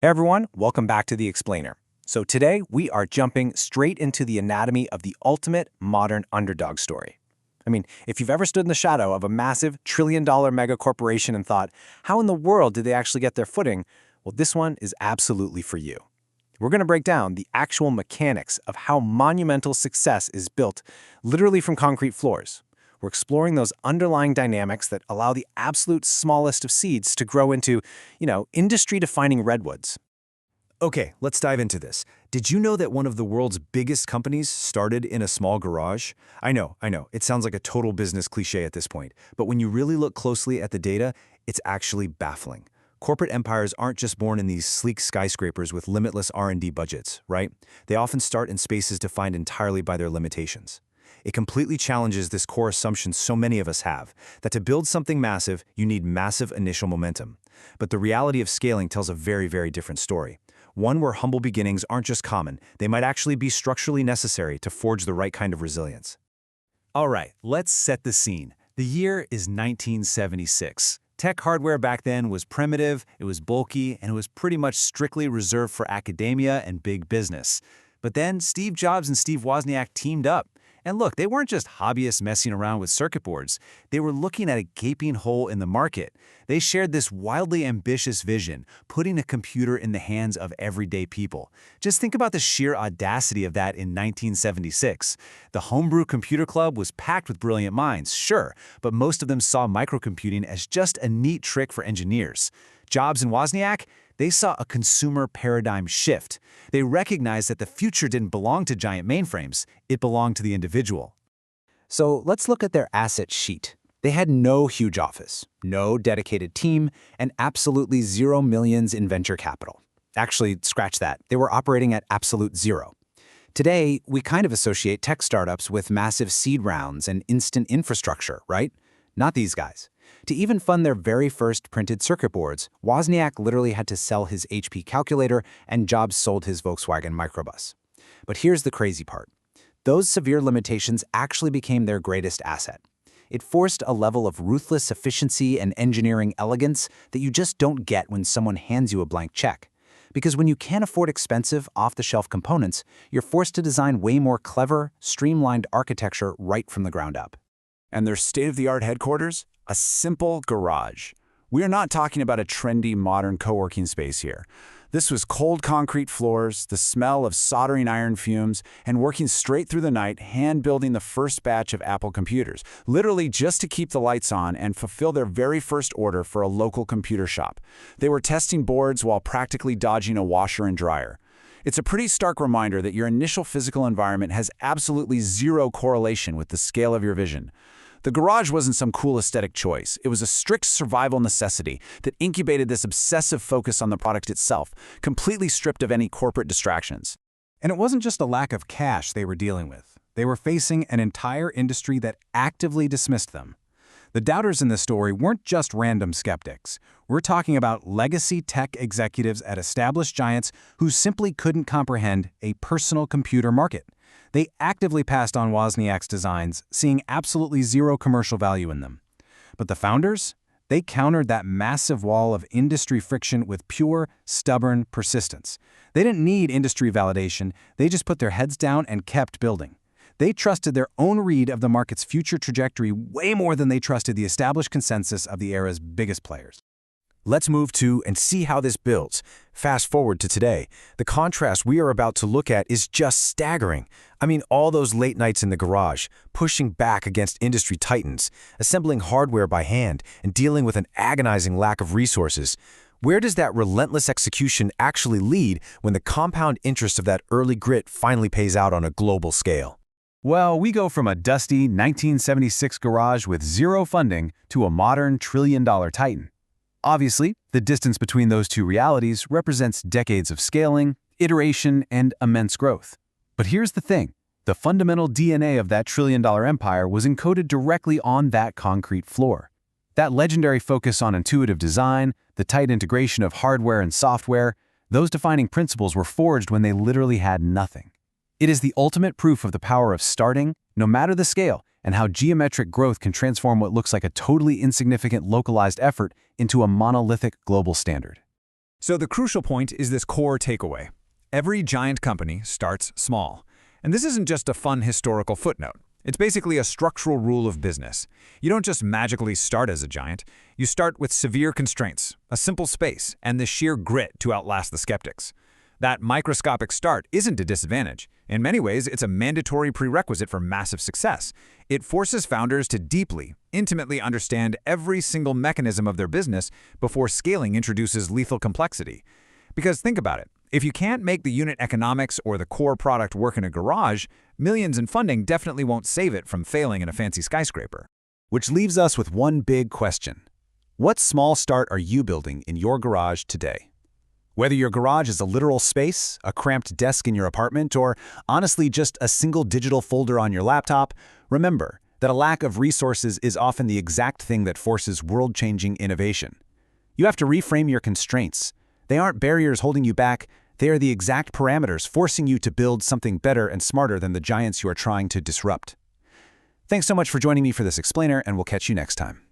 Hey everyone, welcome back to The Explainer. So today we are jumping straight into the anatomy of the ultimate modern underdog story. If you've ever stood in the shadow of a massive trillion-dollar mega corporation and thought, how in the world did they actually get their footing? Well, this one is absolutely for you. We're going to break down the actual mechanics of how monumental success is built, literally from concrete floors. We're exploring those underlying dynamics that allow the absolute smallest of seeds to grow into, industry-defining redwoods. Okay, let's dive into this. Did you know that one of the world's biggest companies started in a small garage? I know, it sounds like a total business cliche at this point, but when you really look closely at the data, it's actually baffling. Corporate empires aren't just born in these sleek skyscrapers with limitless R&D budgets, right? They often start in spaces defined entirely by their limitations. It completely challenges this core assumption so many of us have, that to build something massive, you need massive initial momentum. But the reality of scaling tells a very, very different story. One where humble beginnings aren't just common, they might actually be structurally necessary to forge the right kind of resilience. All right, let's set the scene. The year is 1976. Tech hardware back then was primitive, it was bulky, and it was pretty much strictly reserved for academia and big business. But then Steve Jobs and Steve Wozniak teamed up. And look, they weren't just hobbyists messing around with circuit boards. They were looking at a gaping hole in the market. They shared this wildly ambitious vision, putting a computer in the hands of everyday people. Just think about the sheer audacity of that in 1976. The Homebrew Computer Club was packed with brilliant minds, sure, but most of them saw microcomputing as just a neat trick for engineers. Jobs and Wozniak, they saw a consumer paradigm shift. They recognized that the future didn't belong to giant mainframes, it belonged to the individual. So let's look at their asset sheet. They had no huge office, no dedicated team, and absolutely zero millions in venture capital. Actually, scratch that. They were operating at absolute zero. Today, we kind of associate tech startups with massive seed rounds and instant infrastructure, right? Not these guys. To even fund their very first printed circuit boards, Wozniak literally had to sell his HP calculator and Jobs sold his Volkswagen microbus. But here's the crazy part. Those severe limitations actually became their greatest asset. It forced a level of ruthless efficiency and engineering elegance that you just don't get when someone hands you a blank check. Because when you can't afford expensive, off-the-shelf components, you're forced to design way more clever, streamlined architecture right from the ground up. And their state-of-the-art headquarters? A simple garage. We are not talking about a trendy, modern co-working space here. This was cold concrete floors, the smell of soldering iron fumes, and working straight through the night, hand-building the first batch of Apple computers, literally just to keep the lights on and fulfill their very first order for a local computer shop. They were testing boards while practically dodging a washer and dryer. It's a pretty stark reminder that your initial physical environment has absolutely zero correlation with the scale of your vision. The garage wasn't some cool aesthetic choice. It was a strict survival necessity that incubated this obsessive focus on the product itself, completely stripped of any corporate distractions. And it wasn't just a lack of cash they were dealing with. They were facing an entire industry that actively dismissed them. The doubters in this story weren't just random skeptics. We're talking about legacy tech executives at established giants who simply couldn't comprehend a personal computer market. They actively passed on Wozniak's designs, seeing absolutely zero commercial value in them. But the founders? They countered that massive wall of industry friction with pure, stubborn persistence. They didn't need industry validation, they just put their heads down and kept building. They trusted their own read of the market's future trajectory way more than they trusted the established consensus of the era's biggest players. Let's move to and see how this builds. Fast forward to today. The contrast we are about to look at is just staggering. All those late nights in the garage, pushing back against industry titans, assembling hardware by hand, and dealing with an agonizing lack of resources. Where does that relentless execution actually lead when the compound interest of that early grit finally pays out on a global scale? Well, we go from a dusty 1976 garage with zero funding to a modern trillion-dollar titan. Obviously, the distance between those two realities represents decades of scaling, iteration, and immense growth. But here's the thing. The fundamental DNA of that trillion-dollar empire was encoded directly on that concrete floor. That legendary focus on intuitive design, the tight integration of hardware and software, those defining principles were forged when they literally had nothing. It is the ultimate proof of the power of starting, no matter the scale, and how geometric growth can transform what looks like a totally insignificant localized effort into a monolithic global standard. So the crucial point is this core takeaway. Every giant company starts small. And this isn't just a fun historical footnote. It's basically a structural rule of business. You don't just magically start as a giant. You start with severe constraints, a simple space, and the sheer grit to outlast the skeptics. That microscopic start isn't a disadvantage. In many ways, it's a mandatory prerequisite for massive success. It forces founders to deeply, intimately understand every single mechanism of their business before scaling introduces lethal complexity. Because think about it. If you can't make the unit economics or the core product work in a garage, millions in funding definitely won't save it from failing in a fancy skyscraper. Which leaves us with one big question. What small start are you building in your garage today? Whether your garage is a literal space, a cramped desk in your apartment, or honestly just a single digital folder on your laptop, remember that a lack of resources is often the exact thing that forces world-changing innovation. You have to reframe your constraints. They aren't barriers holding you back, they are the exact parameters forcing you to build something better and smarter than the giants you are trying to disrupt. Thanks so much for joining me for this explainer, and we'll catch you next time.